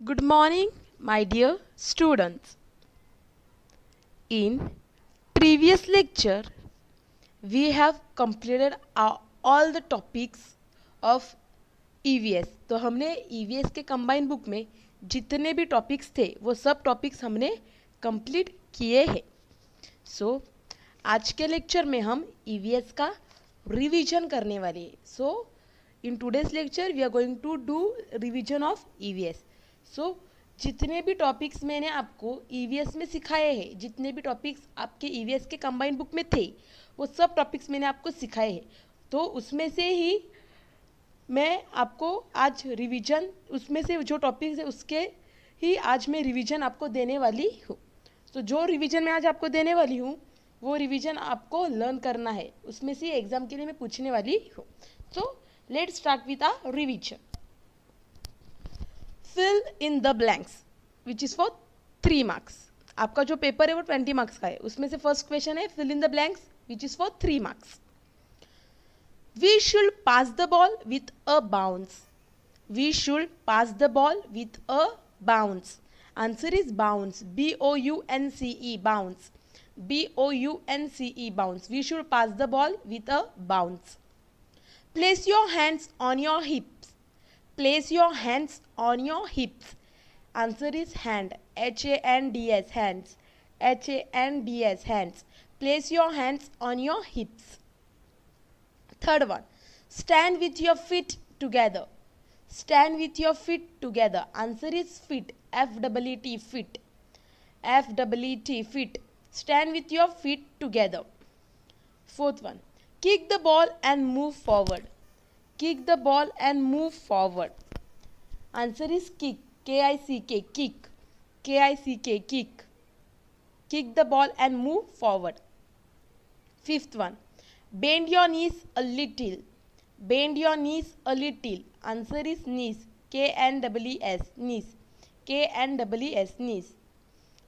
Good morning, my dear students. In previous lecture, we have completed all the topics of EVS. तो हमने EVS के combine book में जितने भी topics थे वो सब टॉपिक्स हमने कंप्लीट किए हैं. सो आज के लेक्चर में हम EVS का रिवीजन करने वाले हैं. So in today's lecture we are going to do revision of EVS. So जितने भी टॉपिक्स मैंने आपको EVS में सिखाए हैं, जितने भी टॉपिक्स आपके EVS के कंबाइन बुक में थे वो सब टॉपिक्स मैंने आपको सिखाए हैं. तो उसमें से ही मैं आपको आज रिवीजन, उसमें से जो टॉपिक्स है उसके ही आज मैं रिवीजन आपको देने वाली हूँ. तो जो रिवीजन मैं आज आपको देने वाली हूँ वो रिवीजन आपको लर्न करना है. उसमें से एग्जाम के लिए मैं पूछने वाली हूँ. So let's start with a revision. Fill in the blanks which is for 3 marks. आपका जो पेपर है वो 20 मार्क्स का है. उसमें से फर्स्ट क्वेश्चन है fill in the blanks which is for 3 marks. We should pass the ball with a bounce. We should pass the ball with a bounce. Answer is bounce. B-O-U-N-C-E, bounce. B-O-U-N-C-E, bounce. We should pass the ball with a bounce. Place your hands on your hips. Place your hands on your hips. Answer is hand. H-A-N-D-S, hands. H-A-N-D-S, hands. Place your hands on your hips. Third one, stand with your feet together. Stand with your feet together. Answer is fit. F-E-E-T, fit. F-E-E-T, fit. Stand with your feet together. Fourth one, kick the ball and move forward. Kick the ball and move forward. Answer is kick. K-I-C-K, kick. K-I-C-K, kick. Kick the ball and move forward. Fifth one, bend your knees a little. Bend your knees a little. Answer is knees. K-N-E-E-S, knees. K-N-E-E-S, knees.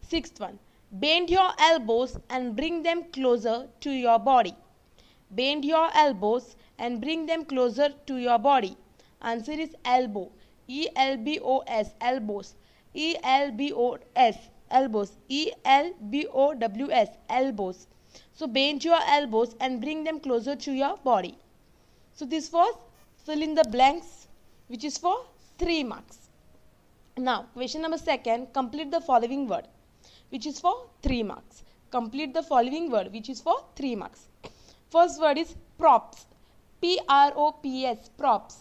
Sixth one, bend your elbows and bring them closer to your body. Bend your elbows and bring them closer to your body. Answer is elbow. E-L-B-O-S, elbows. E-L-B-O-S, elbows. E-L-B-O-W-S, elbows. So bend your elbows and bring them closer to your body. So this was fill in the blanks which is for 3 marks. Now question number 2, complete the following word which is for 3 marks. Complete the following word which is for 3 marks. First word is props. P-R-O-P-S, props.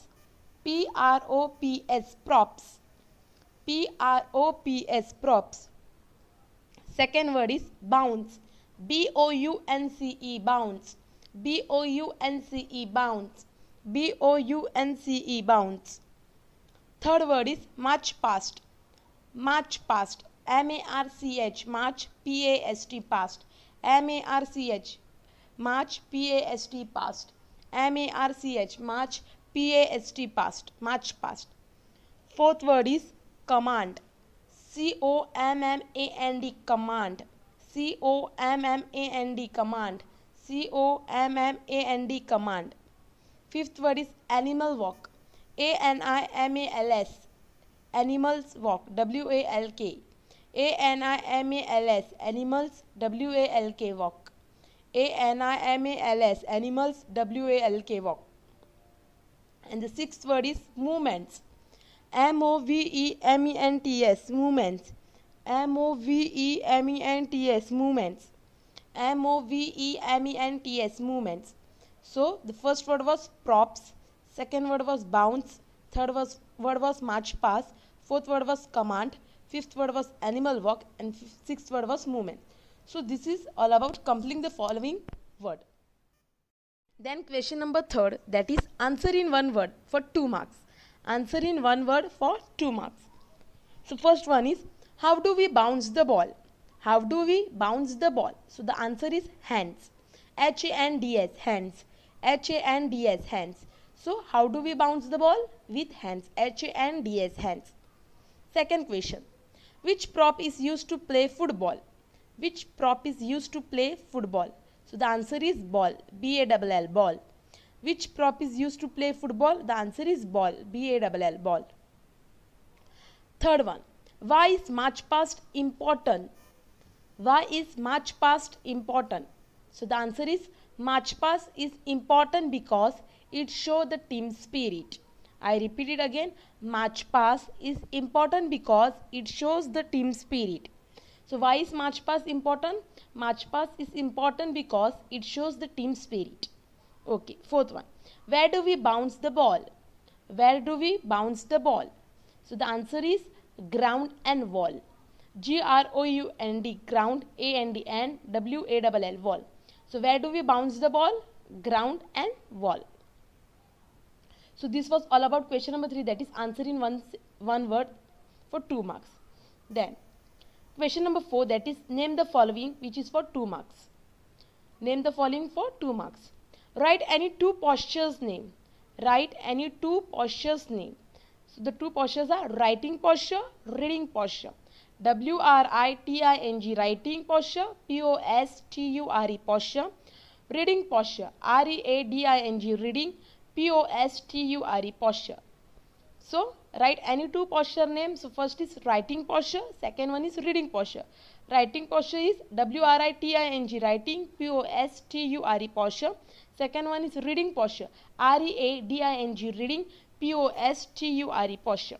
P-R-O-P-S, props. P-R-O-P-S, props. Second word is bounce. B-O-U-N-C-E, bounce. B-O-U-N-C-E, bounce. B-O-U-N-C-E, bounce. Third word is march past. March past. M-A-R-C-H, march, P-A-S-T, past. M-A-R-C-H, march, P-A-S-T, past. M-A-R-C-H, march, P-A-S-T, past. March past. Fourth word is command. C-O-M-M-A-N-D, command. C-O-M-M-A-N-D, command. C-O-M-M-A-N-D, command. Fifth word is animal walk. A-N-I-M-A-L-S, animals walk. W-A-L-K. A-N-I-M-A-L-S, animals, W-A-L-K, walk. A-N-I-M-A-L-S, animals, W-A-L-K, walk. And the sixth word is movements. M-O-V-E-M-E-N-T-S, movements. M-O-V-E-M-E-N-T-S, movements. M-O-V-E-M-E-N-T-S, movements. So the first word was props, second word was bounce, third word was march past, fourth word was command, fifth word was animal walk, and sixth word was movement. So this is all about completing the following word. Then question number 3, that is answer in one word for 2 marks. Answer in one word for 2 marks. So first one is, how do we bounce the ball? How do we bounce the ball? So the answer is hands. H-A-N-D-S, hands. H-A-N-D-S, hands. So how do we bounce the ball? With hands. H-A-N-D-S, hands. Second question, which prop is used to play football? Which prop is used to play football? So the answer is ball. B-A-L-L, ball. Which prop is used to play football? The answer is ball. B-A-L-L, ball. Third one, why is March past important? Why is March past important? So the answer is March past is important because it shows the team spirit. I repeat it again. March past is important because it shows the team spirit. So why is March past important? March past is important because it shows the team spirit. Okay, fourth one. Where do we bounce the ball? Where do we bounce the ball? So the answer is ground and wall. G-R-O-U-N-D, ground, A-N-D-N, W-A-L-L, wall. So where do we bounce the ball? Ground and wall. So this was all about question number 3, that is answer in one word for 2 marks. Then question number 4, that is name the following, which is for 2 marks. Name the following for 2 marks. Write any 2 postures name. Write any 2 postures name. So the 2 postures are writing posture, reading posture. W-R-I-T-I-N-G, writing posture. P-O-S-T-U-R-E, posture. Reading posture, R-E-A-D-I-N-G, reading. P-O-S-T-U-R-E, posture. So write any 2 posture name. So first is writing posture, second one is reading posture. Writing posture is W-R-I-T-I-N-G, writing. P-O-S-T-U-R-E, posture. Second one is reading posture, R-E-A-D-I-N-G, reading. P-O-S-T-U-R-E, posture.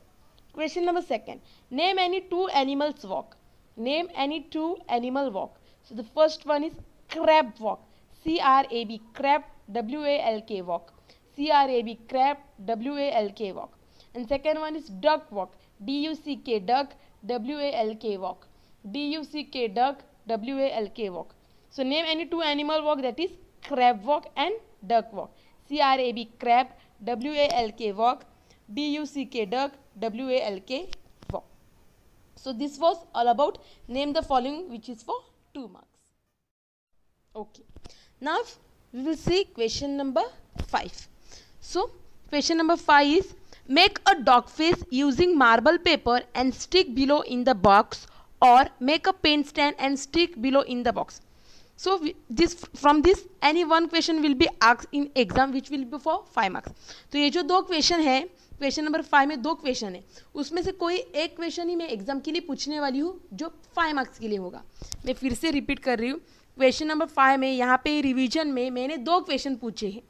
Question number 2, name any 2 animals walk. Name any 2 animal walk. So the first one is crab walk, C-R-A-B, crab, W-A-L-K, walk. C-R-A-B, crab, W-A-L-K, walk. And second one is duck walk, D-U-C-K, duck, W-A-L-K, walk. D-U-C-K, duck, W-A-L-K, walk. So name any 2 animal walk, that is crab walk and duck walk. C-R-A-B, crab, W-A-L-K, walk. D-U-C-K, duck, W-A-L-K, walk. So this was all about name the following, which is for 2 marks. Okay. Now we will see question number 5. So question number 5 is make a dog face using marble paper and stick below in the box, or make a pen stand and stick below in the box. So from this any one question will be asked in exam, which will be for 5 marks. तो ये जो 2 question है, question number 5 में 2 question है, उसमें से कोई एक क्वेश्चन ही मैं एग्जाम के लिए पूछने वाली हूँ जो 5 मार्क्स के लिए होगा. मैं फिर से रिपीट कर रही हूँ. क्वेश्चन नंबर 5 में यहाँ पे रिवीजन में मैंने 2 क्वेश्चन पूछे हैं.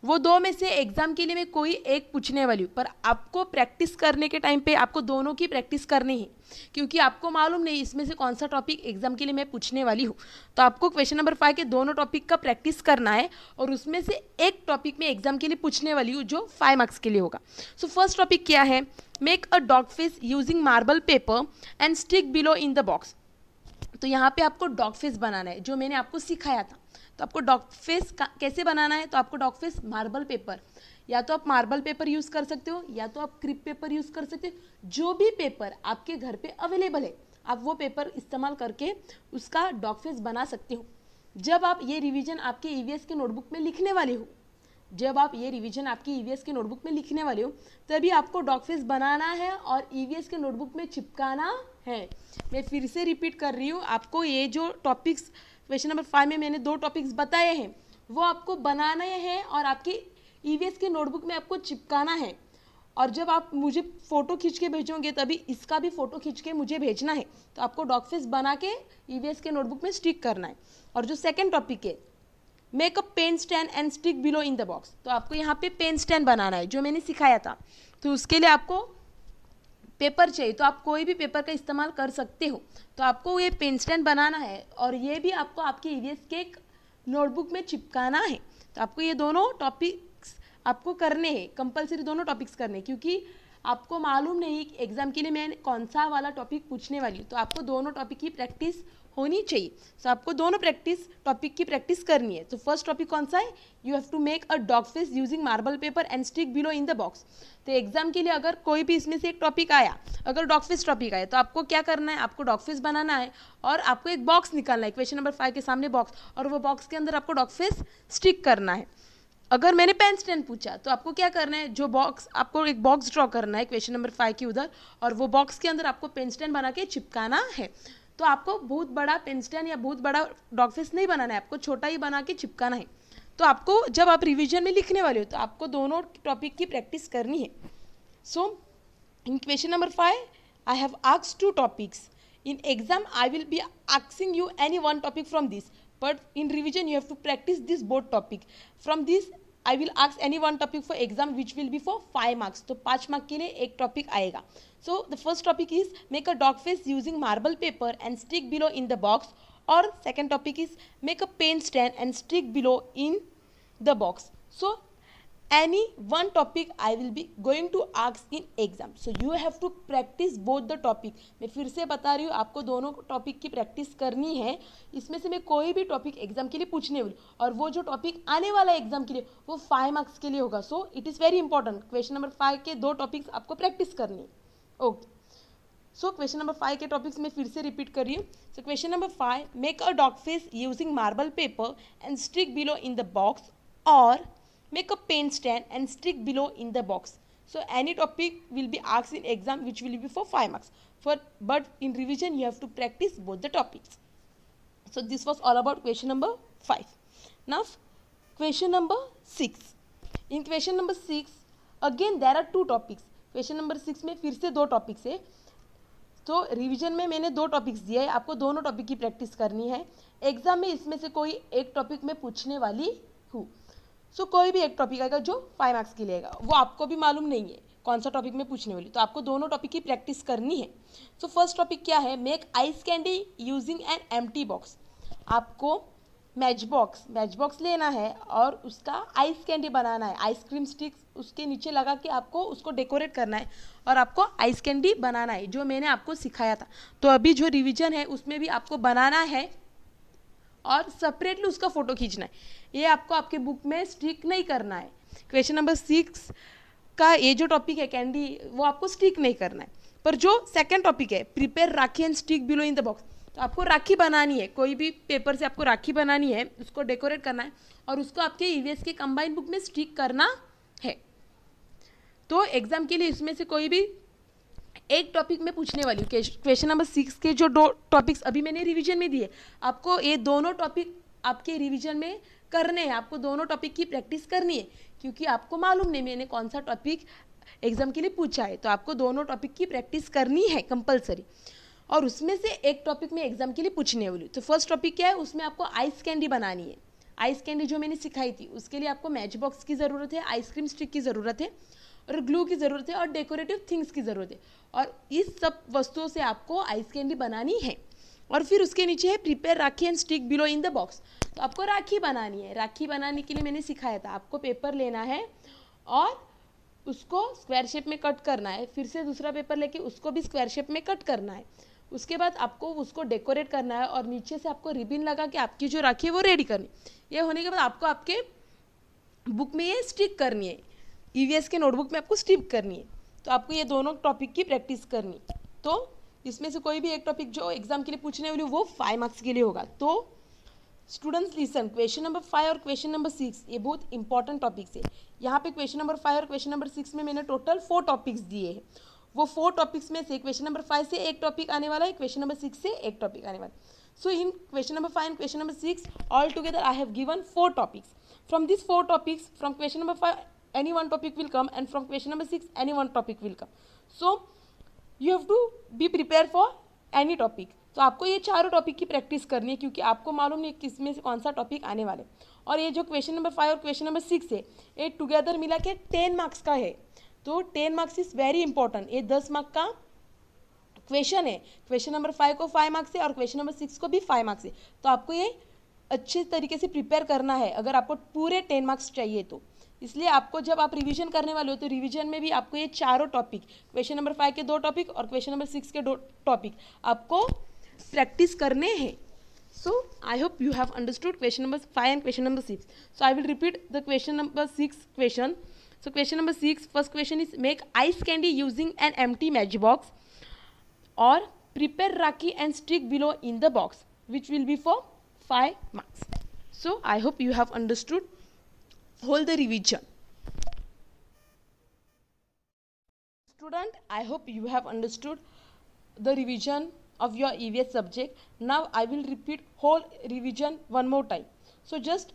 वो 2 में से एग्जाम के लिए मैं कोई एक पूछने वाली हूँ, पर आपको प्रैक्टिस करने के टाइम पे आपको दोनों की प्रैक्टिस करनी है, क्योंकि आपको मालूम नहीं इसमें से कौन सा टॉपिक एग्जाम के लिए मैं पूछने वाली हूँ. तो आपको क्वेश्चन नंबर 5 के दोनों टॉपिक का प्रैक्टिस करना है, और उसमें से एक टॉपिक में एग्जाम के लिए पूछने वाली हूँ जो 5 मार्क्स के लिए होगा. सो फर्स्ट टॉपिक क्या है? Make a dog face using marble paper and stick below in the box. तो यहाँ पे आपको डॉग फेस बनाना है, जो मैंने आपको सिखाया था. तो आपको डॉग फेस कैसे बनाना है? तो आपको डॉग फेस मार्बल पेपर, या तो आप मार्बल पेपर यूज़ कर सकते हो, या तो आप क्रिप पेपर यूज़ कर सकते हो. जो भी पेपर आपके घर पे अवेलेबल है, आप वो पेपर इस्तेमाल करके उसका डॉग फेस बना सकते हो. जब आप ये रिवीजन आपके ईवीएस के नोटबुक में लिखने वाले हो, जब आप ये रिवीजन आपकी ईवीएस के नोटबुक में लिखने वाले हो, तभी आपको डॉग फेस बनाना है और ईवीएस के नोटबुक में चिपकाना है. मैं फिर से रिपीट कर रही हूँ, आपको ये जो टॉपिक्स क्वेश्चन नंबर 5 में मैंने 2 टॉपिक्स बताए हैं, वो आपको बनाने हैं और आपके ईवीएस के नोटबुक में आपको चिपकाना है. और जब आप मुझे फ़ोटो खींच के भेजोगे, तभी इसका भी फ़ोटो खींच के मुझे भेजना है. तो आपको डॉग फेस बना के ईवीएस के नोटबुक में स्टिक करना है. और जो सेकेंड टॉपिक है, make a pen stand and stick below in the box. तो आपको यहाँ पे पेन स्टैंड बनाना है, जो मैंने सिखाया था. तो उसके लिए आपको पेपर चाहिए, तो आप कोई भी पेपर का इस्तेमाल कर सकते हो. तो आपको ये पेन स्टैंड बनाना है, और ये भी आपको आपके ईवीएस के नोटबुक में चिपकाना है. तो आपको ये दोनों टॉपिक्स आपको करने हैं, कंपलसरी दोनों टॉपिक्स करने, क्योंकि आपको मालूम नहीं कि एग्जाम के लिए मैं कौन सा वाला टॉपिक पूछने वाली हूँ. तो आपको दोनों टॉपिक की प्रैक्टिस होनी चाहिए. तो आपको दोनों टॉपिक की प्रैक्टिस करनी है. तो फर्स्ट टॉपिक कौन सा है? You have to make a dog face using marble paper and stick below in the box. तो एग्जाम के लिए अगर कोई भी इसमें से एक टॉपिक आया, अगर डॉग फेस टॉपिक आया, तो आपको क्या करना है? आपको डॉग फेस बनाना है और आपको एक बॉक्स निकालना है, क्वेश्चन नंबर 5 के सामने बॉक्स, और वो बॉक्स के अंदर आपको डॉग फेस स्टिक करना है. अगर मैंने पेन स्टैंड पूछा, तो आपको क्या करना है? जो बॉक्स, आपको एक बॉक्स ड्रॉ करना है क्वेश्चन नंबर 5 के उधर, और वो बॉक्स के अंदर आपको पेन स्टैंड बना के चिपकाना है. तो आपको बहुत बड़ा पेन स्टैंड या बहुत बड़ा डॉग फेस नहीं बनाना है, आपको छोटा ही बना के चिपकाना है. तो आपको जब आप रिवीजन में लिखने वाले हो, तो आपको दोनों टॉपिक की प्रैक्टिस करनी है. So in question number 5 I have asked 2 topics. In exam, I will be asking you any one topic from this. But in revision, you have to practice this both topic. From this, I will ask any one topic for exam which will be for 5 marks. तो 5 mark के लिए एक topic आएगा. So the first topic is make a dog face using marble paper and stick below in the box. Or second topic is make a pen stand and stick below in the box. So any one topic I will be going to ask in exam. So you have to practice both the topic. मैं फिर से बता रही हूँ, आपको दोनों topic की practice करनी है. इसमें से मैं कोई भी टॉपिक एग्जाम के लिए पूछने वाली, और वो जो टॉपिक आने वाला है एग्जाम के लिए वो 5 मार्क्स के लिए होगा. So it is very important. Question number 5 के 2 टॉपिक्स आपको प्रैक्टिस करनी है. ओके. सो क्वेश्चन नंबर 5 के टॉपिक्स मैं फिर से रिपीट कर रही हूँ. सो question number 5, make a dog face using marble paper and stick below in the box. और make a pen stand and stick below in the box. So any topic will be asked in exam which will be for 5 marks. But in revision you have to practice both the topics. So this was all about question number 5. Now question number 6. In question number 6 again there are 2 topics. Question number 6 में फिर से 2 topics है. तो revision में मैंने 2 topics दिए हैं, आपको दोनों टॉपिक की प्रैक्टिस करनी है. एग्जाम में इसमें से कोई एक टॉपिक में पूछने वाली हूँ. सो कोई भी एक टॉपिक आएगा जो 5 मार्क्स के लिए आएगा, वो आपको भी मालूम नहीं है कौन सा टॉपिक में पूछने वाली, तो आपको दोनों टॉपिक की प्रैक्टिस करनी है. सो फर्स्ट टॉपिक क्या है, make ice candy using an empty box. आपको मैच बॉक्स लेना है और उसका आइस कैंडी बनाना है. आइसक्रीम स्टिक्स उसके नीचे लगा के आपको उसको डेकोरेट करना है और आपको आइस कैंडी बनाना है, जो मैंने आपको सिखाया था. तो अभी जो रिविजन है उसमें भी आपको बनाना है और सेपरेटली उसका फोटो खींचना है. ये आपको आपके बुक में स्टिक नहीं करना है. क्वेश्चन नंबर 6 का ये जो टॉपिक है कैंडी, वो आपको स्टिक नहीं करना है. पर जो सेकंड टॉपिक है prepare rakhi and stick below in the box, तो आपको राखी बनानी है. कोई भी पेपर से आपको राखी बनानी है, उसको डेकोरेट करना है और उसको आपके ईवीएस के कंबाइंड बुक में स्टिक करना है. तो एग्जाम के लिए इसमें से कोई भी एक टॉपिक में पूछने वाली हूँ. क्वेश्चन नंबर 6 के जो 2 टॉपिक्स अभी मैंने रिवीजन में दिए, आपको ये दोनों टॉपिक आपके रिवीजन में करने हैं. आपको दोनों टॉपिक की प्रैक्टिस करनी है क्योंकि आपको मालूम नहीं मैंने कौन सा टॉपिक एग्जाम के लिए पूछा है. तो आपको दोनों टॉपिक की प्रैक्टिस करनी है कंपलसरी, और उसमें से एक टॉपिक में एग्जाम के लिए पूछने वाली हूँ. तो फर्स्ट टॉपिक क्या है, उसमें आपको आइस कैंडी बनानी है. आइस कैंडी जो मैंने सिखाई थी उसके लिए आपको मैच बॉक्स की ज़रूरत है, आइसक्रीम स्टिक की ज़रूरत है, और ग्लू की ज़रूरत है, और डेकोरेटिव थिंग्स की ज़रूरत है. और इस सब वस्तुओं से आपको आइस कैंडी बनानी है. और फिर उसके नीचे है prepare rakhi and stick below in the box. तो आपको राखी बनानी है. राखी बनाने के लिए मैंने सिखाया था, आपको पेपर लेना है और उसको स्क्वायर शेप में कट करना है. फिर से दूसरा पेपर लेके उसको भी स्क्वायर शेप में कट करना है. उसके बाद आपको उसको डेकोरेट करना है और नीचे से आपको रिबिन लगा के आपकी जो राखी है वो रेडी करनी. ये होने के बाद आपको आपके बुक में ये स्टिक करनी है, ईवीएस के नोटबुक में आपको स्टिक करनी है. तो आपको ये दोनों टॉपिक की प्रैक्टिस करनी. तो इसमें से कोई भी एक टॉपिक जो एग्जाम के लिए पूछने वाली वो 5 मार्क्स के लिए होगा. तो स्टूडेंट्स लिसन, क्वेश्चन नंबर 5 और क्वेश्चन नंबर 6 ये बहुत इंपॉर्टेंट टॉपिक्स है. यहाँ पे क्वेश्चन नंबर 5 और क्वेश्चन नंबर 6 में मैंने टोटल 4 टॉपिक्स दिए हैं. वो 4 टॉपिक्स में से क्वेश्चन नंबर 5 से एक टॉपिक आने वाला है, क्वेश्चन नंबर 6 से एक टॉपिक आने वाला है. So in question number 5 and question number 6 all together I have given 4 topics. From this 4 topics, from question number 5 any one topic will come and from question number 6 any one topic will come. So you have to be prepared for any topic. तो आपको ये चारों topic की practice करनी है क्योंकि आपको मालूम नहीं किस में से कौन सा टॉपिक आने वाले. और ये जो क्वेश्चन नंबर 5 और क्वेश्चन नंबर 6 है ये टुगेदर मिला के 10 मार्क्स का है. तो 10 मार्क्स इज वेरी इंपॉर्टेंट. ये 10 मार्क्स का क्वेश्चन है. क्वेश्चन नंबर 5 को 5 मार्क्स है और क्वेश्चन नंबर 6 को भी 5 मार्क्स है. तो आपको ये अच्छे तरीके से प्रिपेयर करना है अगर आपको पूरे 10 मार्क्स चाहिए तो. इसलिए आपको जब आप रिवीजन करने वाले हो तो रिवीजन में भी आपको ये चारों टॉपिक, क्वेश्चन नंबर 5 के 2 टॉपिक और क्वेश्चन नंबर 6 के 2 टॉपिक आपको प्रैक्टिस करने हैं. So I hope you have understood question number 5 and question number 6. So I will repeat the question number 6 question. So question number 6, first question is make ice candy using an empty match box और prepare rakhi and stick below in the box which will be for 5 marks. So I hope you have understood whole the revision. Student, I hope you have understood the revision of your EVS subject. Now I will repeat whole revision one more time. So just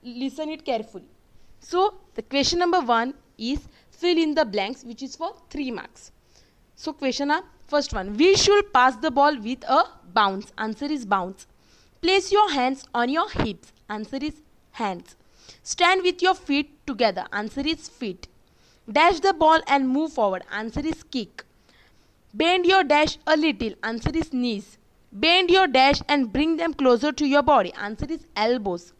listen it carefully. So the question number 1 is fill in the blanks which is for 3 marks. So question are first one, we should pass the ball with a bounce. Answer is bounce. Place your hands on your hips. Answer is hands. Stand with your feet together. Answer is feet. Dash the ball and move forward. Answer is kick. Bend your dash a little. Answer is knees. Bend your dash and bring them closer to your body. Answer is elbows.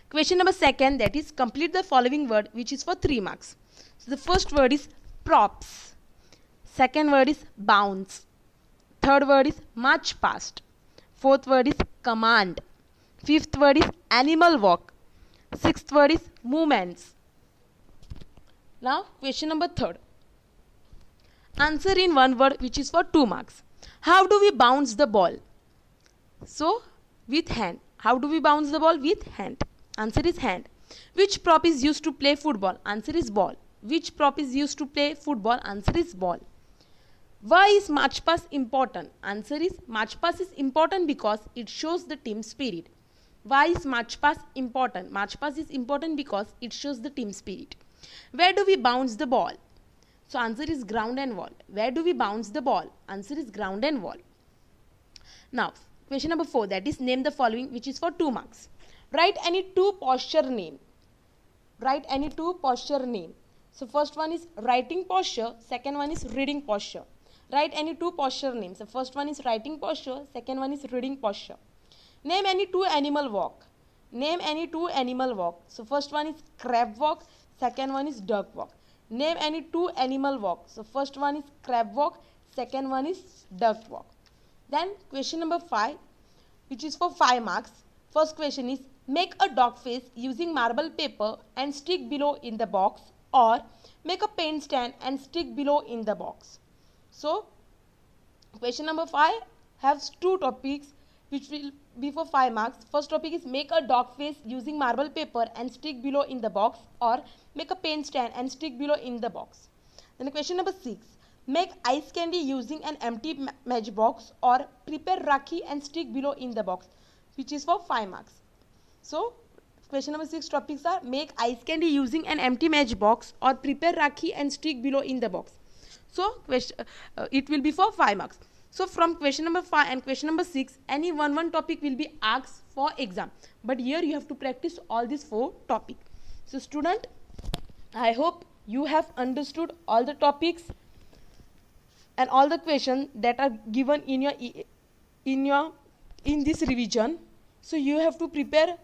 Question number second, that is complete the following word, which is for 3 marks. So the first word is props. Second word is bounce. Third word is march past. Fourth word is command. Fifth word is animal walk. Sixth word is movements. Now question number third. Answer in one word, which is for 2 marks. How do we bounce the ball? So with hand. How do we bounce the ball? With hand. Answer is hand. Which prop is used to play football? Answer is ball. Which prop is used to play football? Answer is ball. Why is march pass important? Answer is march pass is important because it shows the team spirit. Why is march pass important? March pass is important because it shows the team spirit. Where do we bounce the ball? So answer is ground and wall. Where do we bounce the ball? Answer is ground and wall. Now question number 4, that is name the following, which is for 2 marks. Write any 2 posture name. Write any 2 posture name. So first one is writing posture, second one is reading posture. Write any 2 posture names. The first one is writing posture, second one is reading posture. Name any 2 animal walk. Name any 2 animal walk. So first one is crab walk, second one is duck walk. Name any 2 animal walk. So first one is crab walk, second one is duck walk. Then question number 5, which is for 5 marks. First question is make a dog face using marble paper and stick below in the box, or make a pen stand and stick below in the box. So question number 5 has 2 topics which will be for 5 marks. First topic is make a dog face using marble paper and stick below in the box, or make a pen stand and stick below in the box. Then question number 6, make ice candy using an empty matchbox, or prepare rakhi and stick below in the box, which is for 5 marks. So question number 6 topics are make ice candy using an empty matchbox, or prepare rakhi and stick below in the box. So it will be for 5 marks. So from question number 5 and question number 6, any one topic will be asked for exam. But here you have to practice all these 4 topics. So student, I hope you have understood all the topics and all the questions that are given in this revision. So you have to prepare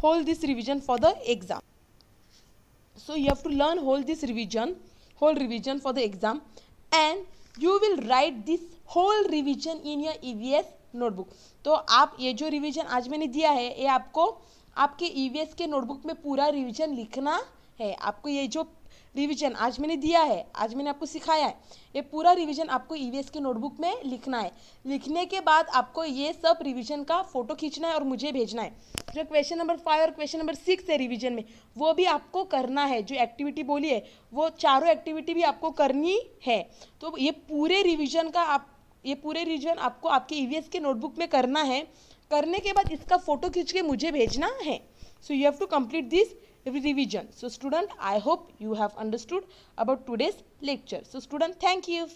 whole this revision for the exam. So you have to learn whole revision for the exam, and you will write this whole revision in your EVS notebook. तो आप ये जो revision आज मैंने दिया है, ये आपको आपके EVS के नोटबुक में पूरा रिवीजन लिखना है. आपको ये जो रिवीजन आज मैंने दिया है, आज मैंने आपको सिखाया है, ये पूरा रिवीजन आपको EVS के नोटबुक में लिखना है. लिखने के बाद आपको ये सब रिवीजन का फोटो खींचना है और मुझे भेजना है. जो क्वेश्चन नंबर 5 और क्वेश्चन नंबर 6 है रिवीजन में, वो भी आपको करना है. जो एक्टिविटी बोली है वो चारों एक्टिविटी भी आपको करनी है. तो ये पूरे रिवीजन आपको आपके EVS के नोटबुक में करना है. करने के बाद इसका फोटो खींच के मुझे भेजना है. So you have to complete this revision. So student, I hope you have understood about today's lecture. So student, thank you.